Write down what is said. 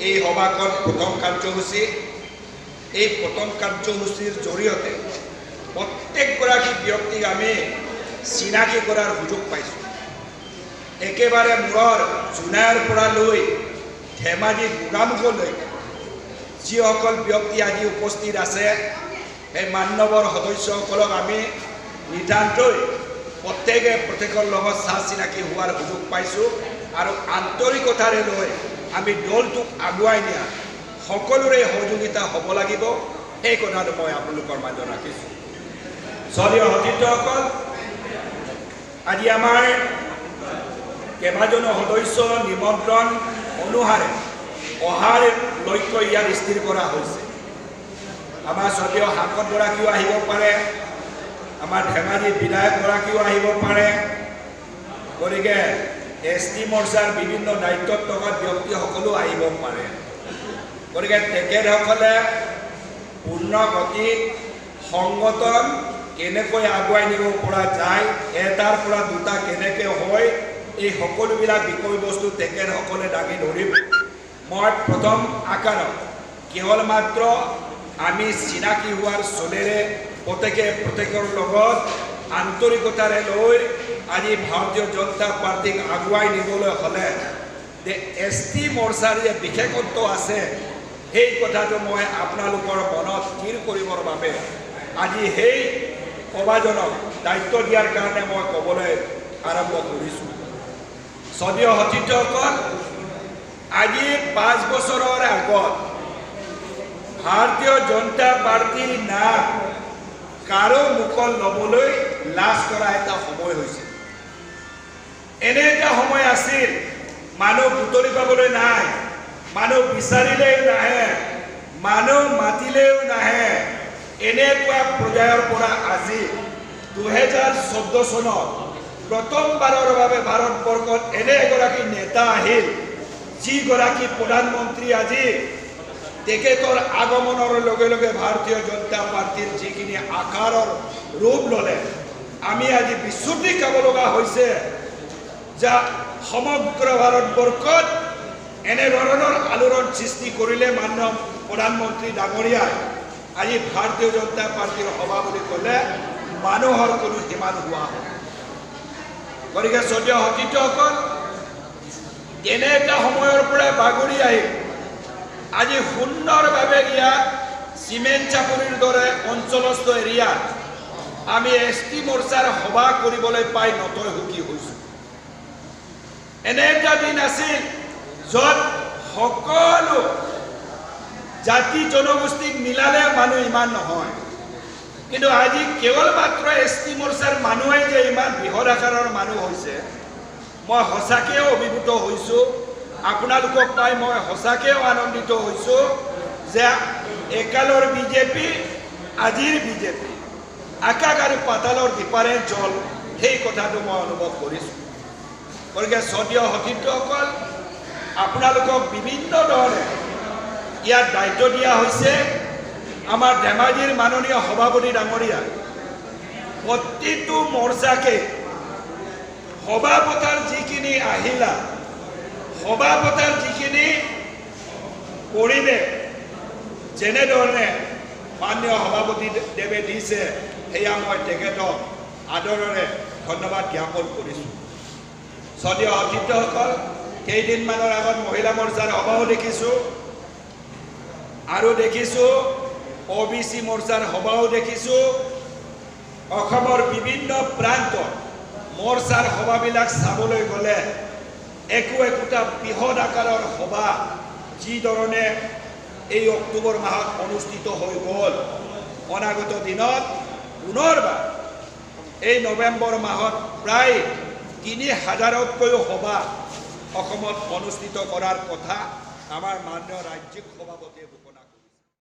এই সভাখন প্ৰথম কাৰ্যসূচী। এই প্ৰথম কাৰ্যসূচীৰ জৰিয়তে প্ৰত্যেকগৰাকী ব্যক্তিক আমি চিনাকি কৰাৰ সুযোগ পাইছোঁ। একেবাৰে মূৰৰ জোনাইৰ পৰা লৈ ধেমাজি গোগামুখলৈ যিসকল ব্যক্তি আজি উপস্থিত আছে, এই মান্যবৰ সদস্যসকলক আমি নিতান্তই প্ৰত্যেকৰ লগত চাহ চিনাকি হোৱাৰ সুযোগ পাইছোঁ আৰু আন্তৰিকতাৰে লৈ আমি দলটোক আগুৱাই নিয়া সকলোৰে সহযোগিতা হ'ব লাগিব, এই কথাটো মই আপোনালোকৰ মাজত ৰাখিছোঁ। স্বৰ্গীয় সতীৰ্থসকল, আজি আমাৰ কেইবাজনো সদস্য নিমন্ত্ৰণ অনুসাৰে অহাৰ লক্ষ্য ইয়াত স্থিৰ কৰা হৈছে। আমাৰ স্বৰ্গীয় সাংসদগৰাকীও আহিব পাৰে, আমাৰ ধেমাজিৰ বিধায়কগৰাকীও আহিব পাৰে, গতিকে ST মৰ্চাৰ বিভিন্ন দায়িত্বত থকা ব্যক্তিসকলো আহিব পাৰে। গতিকে তেখেতসকলে পূৰ্ণ গতিত সংগঠন কেনেকৈ আগুৱাই নিব পৰা যায়, এটাৰ পৰা দুটা কেনেকৈ হয়, এই সকলোবিলাক বিষয়বস্তু তেখেতসকলে দাঙি ধৰিব। মই প্ৰথম আকাৰত কেৱল মাত্ৰ আমি চিনাকি হোৱাৰ চলেৰে প্ৰত্যেকৰ লগত আন্তৰিকতাৰে লৈ আজি ভাৰতীয় জনতা পাৰ্টিক আগুৱাই নিবলৈ হ'লে যে ST মৰ্চাৰ যে বিশেষত্ব আছে, সেই কথাটো মই আপোনালোকৰ মনত স্থিৰ কৰিবৰ বাবে আজি সেই সভাজনক দায়িত্ব দিয়াৰ কাৰণে মই ক'বলৈ আৰম্ভ কৰিছোঁ। স্বৰ্গীয় সতীৰ্থসকল, আজি 5 বছৰৰ আগত ভাৰতীয় জনতা পাৰ্টিৰ নাম কাৰো মুখত ল'বলৈ লাজ কৰা এটা সময় হৈছে। এনে এটা সময় আছিল, মানুহ বুটলি পাবলৈ নাই, মানুহ বিচাৰিলেও নাহে, মানুহ মাতিলেও নাহে, এনেকুৱা পৰ্যায়ৰ পৰা আজি 2014 চনত প্ৰথমবাৰৰ বাবে ভাৰতবৰ্ষত এনে এগৰাকী নেতা আহিল, যিগৰাকী প্ৰধানমন্ত্ৰী আজি তেখেতৰ আগমনৰ লগে লগে ভাৰতীয় জনতা পাৰ্টিৰ যিখিনি আকাৰৰ ৰূপ ল'লে, আমি আজি বিচুতি খাব লগা হৈছে যে সমগ্ৰ ভাৰতবৰ্ষত এনেধৰণৰ আলোড়ন সৃষ্টি কৰিলে মাননীয় প্ৰধানমন্ত্ৰী ডাঙৰীয়াই আজি ভাৰতীয় জনতা পাৰ্টিৰ সভা বুলি ক'লে মানুহৰ কোনো সীমা নোহোৱা হয়। গতিকে স্বৰ্গীয় সতীৰ্থসকল, এনে এটা সময়ৰ পৰা বাগৰি আহি আজি সুন্দৰভাৱে ইয়াত চিমেণ্ট চাপৰিৰ দৰে অঞ্চলস্থ এৰিয়াত আমি ST মৰ্চাৰ সভা কৰিবলৈ পাই নথৈ সুখী হৈছোঁ। এনে এটা দিন আছিল য'ত সকলো জাতি জনগোষ্ঠীক মিলালে মানুহ ইমান নহয়, কিন্তু আজি কেৱল মাত্ৰ ST মৰ্চাৰ মানুহে যে ইমান বৃহৎ আকাৰৰ মানুহ হৈছে, মই সঁচাকৈও অভিভূত হৈছোঁ। আপোনালোকক পাই মই সঁচাকৈও আনন্দিত হৈছোঁ যে একালৰ বিজেপি, আজিৰ বিজেপি, আকাশ আৰু পাতালৰ ডিফাৰেঞ্চ হ'ল, সেই কথাটো মই অনুভৱ কৰিছোঁ। গতিকে স্বৰ্গীয় সতীৰ্থসকল, আপোনালোকক বিভিন্ন ধৰণে ইয়াত দায়িত্ব দিয়া হৈছে। আমাৰ ধেমাজিৰ মাননীয় সভাপতি ডাঙৰীয়া প্ৰতিটো মৰ্চাকে সভা পতাৰ যিখিনি আহিলা, সভা পতাৰ যিখিনি পৰিৱেশ যেনেধৰণে মাননীয় সভাপতি দেৱে দিছে, সেয়া মই তেখেতক আদৰেৰে ধন্যবাদ জ্ঞাপন কৰিছোঁ। স্বৰ্গীয় সতীৰ্থসকল, কেইদিনমানৰ আগত মহিলা মৰ্চাৰ সভাও দেখিছোঁ আৰু দেখিছোঁ OBC মৰ্চাৰ সভাও দেখিছোঁ। অসমৰ বিভিন্ন প্ৰান্তত মৰ্চাৰ সভাবিলাক চাবলৈ গ'লে একোটা বৃহৎ আকাৰৰ সভা যিধৰণে এই অক্টোবৰ মাহত অনুষ্ঠিত হৈ গ'ল, অনাগত দিনত পুনৰবাৰ এই নৱেম্বৰ মাহত প্ৰায় 3000তকৈও সভা অসমত অনুষ্ঠিত কৰাৰ কথা আমাৰ মাননীয় ৰাজ্যিক সভাপতিয়ে